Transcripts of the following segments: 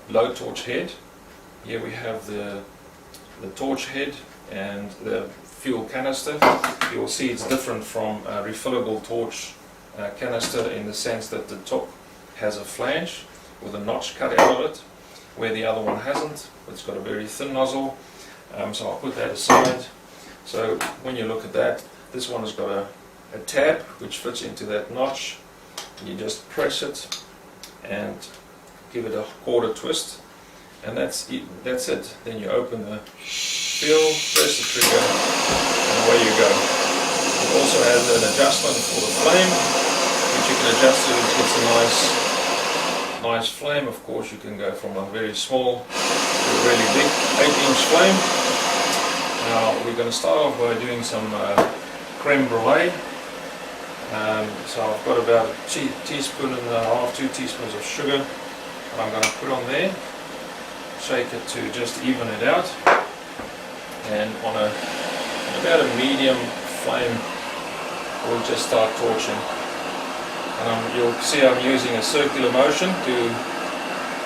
low torch head. Here we have the torch head and the fuel canister. You will see it's different from a refillable torch canister in the sense that the top has a flange with a notch cut out of it, where the other one hasn't. It's got a very thin nozzle, so I'll put that aside. So when you look at that, this one has got a tab which fits into that notch. You just press it and give it a quarter twist, and that's it. Then you open the fuel, press the trigger, and away you go. It also has an adjustment for the flame, which you can adjust so it gets a nice flame. Of course, you can go from a very small to a really big 8-inch flame. Now we're going to start off by doing some creme brulee. So I've got about a teaspoon and a half, 2 teaspoons of sugar that I'm going to put on there. Shake it to just even it out, and on about a medium flame we'll just start torching. And you'll see I'm using a circular motion to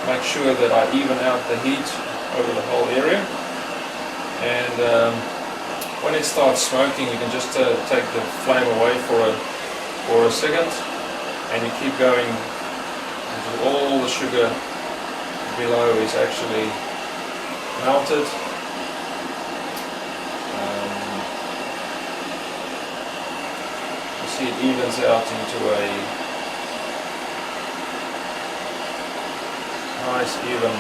make sure that I even out the heat over the whole area. And when it starts smoking, you can just take the flame away for a second, and you keep going until all the sugar below is actually melted. You see it evens out into a nice even